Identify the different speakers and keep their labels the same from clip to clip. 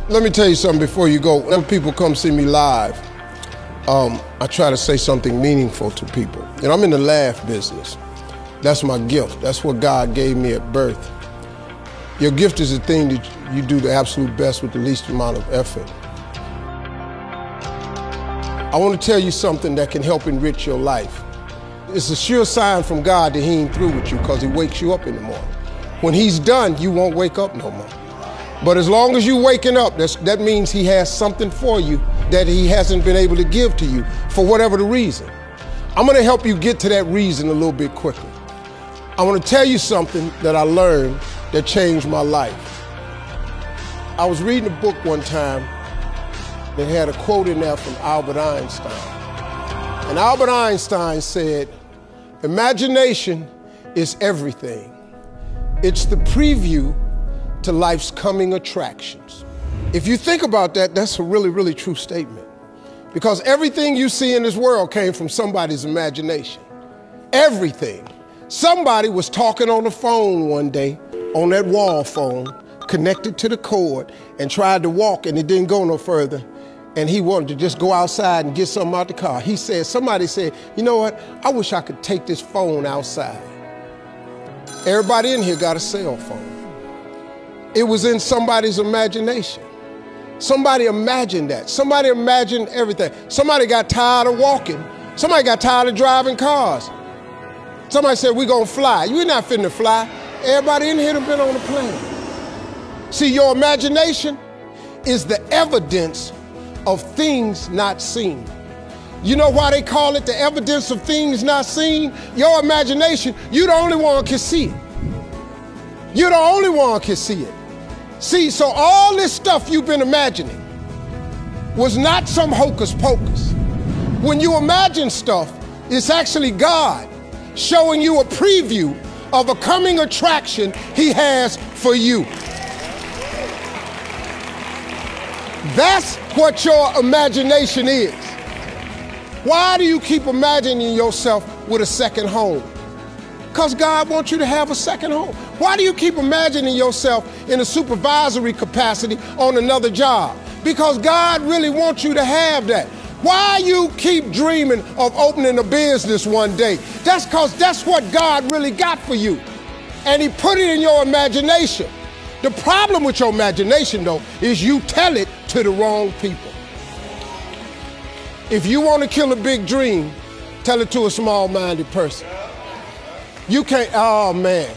Speaker 1: Let me tell you something before you go. When people come see me live, I try to say something meaningful to people. And I'm in the laugh business. That's my gift. That's what God gave me at birth. Your gift is the thing that you do the absolute best with the least amount of effort. I want to tell you something that can help enrich your life. It's a sure sign from God that He ain't through with you because He wakes you up in the morning. When He's done, you won't wake up no more. But as long as you're waking up, that means He has something for you that He hasn't been able to give to you for whatever the reason. I'm going to help you get to that reason a little bit quicker. I want to tell you something that I learned that changed my life. I was reading a book one time that had a quote in there from Albert Einstein. And Albert Einstein said, "Imagination is everything. It's the preview to life's coming attractions." If you think about that, that's a really, really true statement. Because everything you see in this world came from somebody's imagination. Everything. Somebody was talking on the phone one day, on that wall phone, connected to the cord, and tried to walk, and it didn't go no further. And he wanted to just go outside and get something out the car. Somebody said, "You know what? I wish I could take this phone outside." Everybody in here got a cell phone. It was in somebody's imagination. Somebody imagined that. Somebody imagined everything. Somebody got tired of walking. Somebody got tired of driving cars. Somebody said, "We're gonna fly." You're not finna fly. Everybody in here done been on a plane. See, your imagination is the evidence of things not seen. You know why they call it the evidence of things not seen? Your imagination, you the only one can see it. You're the only one can see it. See, so all this stuff you've been imagining was not some hocus pocus. When you imagine stuff, it's actually God showing you a preview of a coming attraction He has for you. That's what your imagination is. Why do you keep imagining yourself with a second home? Because God wants you to have a second home. Why do you keep imagining yourself in a supervisory capacity on another job? Because God really wants you to have that. Why you keep dreaming of opening a business one day? That's because that's what God really got for you. And He put it in your imagination. The problem with your imagination, though, is you tell it to the wrong people. If you want to kill a big dream, tell it to a small-minded person. You can't, oh man.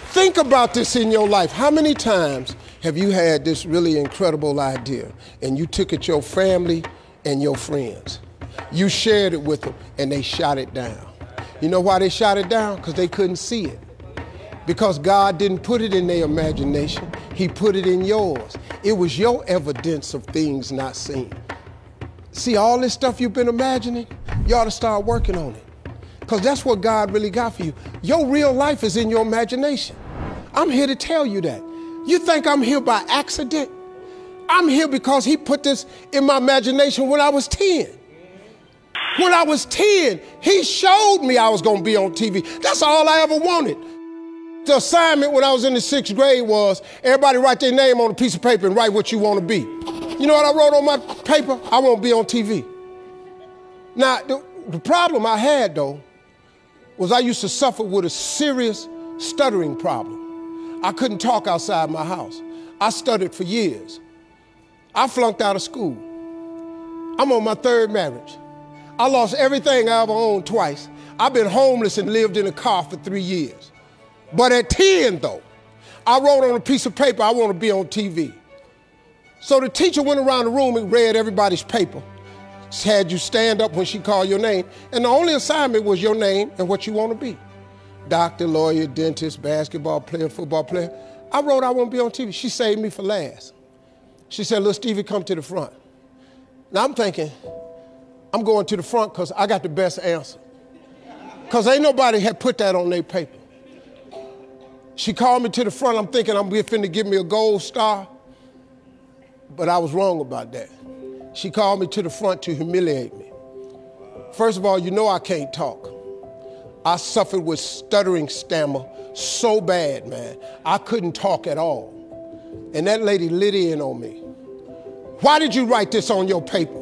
Speaker 1: Think about this in your life. How many times have you had this really incredible idea and you took it to your family and your friends? You shared it with them and they shot it down. You know why they shot it down? Because they couldn't see it. Because God didn't put it in their imagination, He put it in yours. It was your evidence of things not seen. See, all this stuff you've been imagining, you ought to start working on it. Because that's what God really got for you. Your real life is in your imagination. I'm here to tell you that. You think I'm here by accident? I'm here because He put this in my imagination when I was 10. When I was 10, He showed me I was going to be on TV. That's all I ever wanted. The assignment when I was in the 6th grade was everybody write their name on a piece of paper and write what you want to be. You know what I wrote on my paper? I want to be on TV. Now, the problem I had, though, was I used to suffer with a serious stuttering problem. I couldn't talk outside my house. I stuttered for years. I flunked out of school. I'm on my 3rd marriage. I lost everything I ever owned twice. I've been homeless and lived in a car for 3 years. But at 10, though, I wrote on a piece of paper, I want to be on TV. So the teacher went around the room and read everybody's paper. Had you stand up when she called your name. And the only assignment was your name and what you want to be. Doctor, lawyer, dentist, basketball player, football player. I wrote I want to be on TV. She saved me for last. She said, "Little Stevie, come to the front." Now I'm thinking, I'm going to the front because I got the best answer. Because ain't nobody had put that on their paper. She called me to the front. I'm thinking I'm finna give me a gold star. But I was wrong about that. She called me to the front to humiliate me. First of all, you know I can't talk. I suffered with stuttering stammer so bad, man. I couldn't talk at all. And that lady lit in on me. Why did you write this on your paper?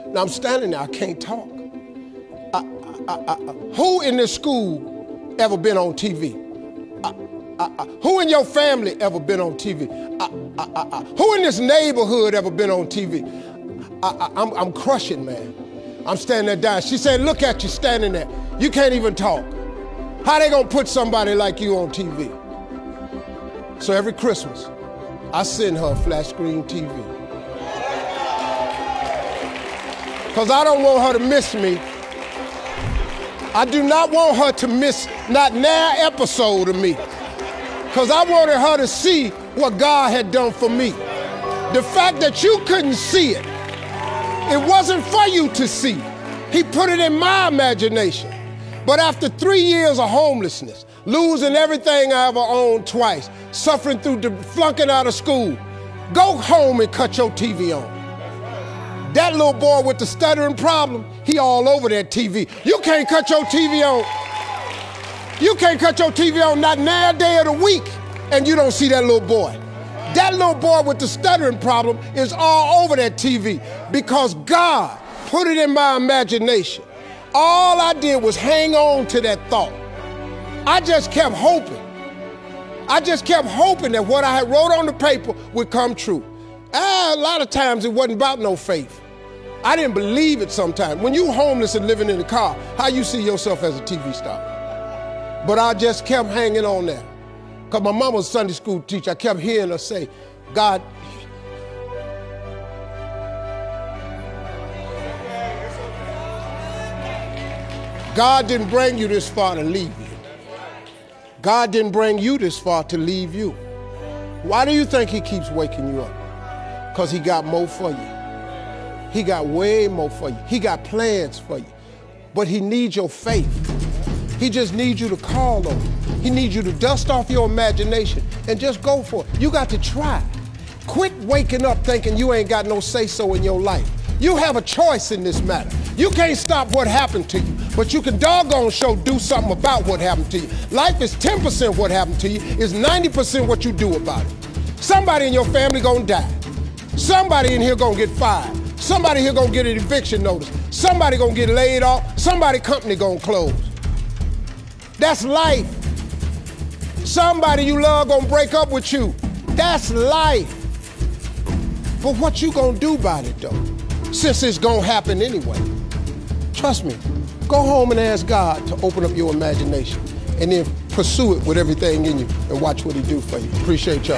Speaker 1: Now I'm standing there, I can't talk. Who in this school ever been on TV? Who in your family ever been on TV? Who in this neighborhood ever been on TV? I'm crushing, man. I'm standing there dying. She said, look at you standing there. You can't even talk. How they gonna put somebody like you on TV? So every Christmas, I send her a flat screen TV. Because I don't want her to miss me. I do not want her to miss not an episode of me. Because I wanted her to see what God had done for me. The fact that you couldn't see it, it wasn't for you to see. He put it in my imagination. But after 3 years of homelessness, losing everything I ever owned twice, suffering through flunking out of school, go home and cut your TV on. That little boy with the stuttering problem, he all over that TV. You can't cut your TV on. You can't cut your TV on not now day of the week and you don't see that little boy. That little boy with the stuttering problem is all over that TV because God put it in my imagination. All I did was hang on to that thought. I just kept hoping. I just kept hoping that what I had wrote on the paper would come true. A lot of times it wasn't about no faith. I didn't believe it sometimes. When you homeless and living in a car, how you see yourself as a TV star? But I just kept hanging on there. Because my mama was a Sunday school teacher. I kept hearing her say, God, God didn't bring you this far to leave you. God didn't bring you this far to leave you. Why do you think he keeps waking you up? Because he got more for you. He got way more for you. He got plans for you. But he needs your faith. He just needs you to call on him. He needs you to dust off your imagination and just go for it. You got to try. Quit waking up thinking you ain't got no say-so in your life. You have a choice in this matter. You can't stop what happened to you, but you can doggone sure do something about what happened to you. Life is 10% what happened to you, is 90% what you do about it. Somebody in your family gonna die. Somebody in here gonna get fired. Somebody here gonna get an eviction notice. Somebody gonna get laid off. Somebody company gonna close. That's life. Somebody you love gonna break up with you. That's life. But what you gonna do about it though? Since it's gonna happen anyway. Trust me, go home and ask God to open up your imagination and then pursue it with everything in you and watch what he do for you. Appreciate y'all.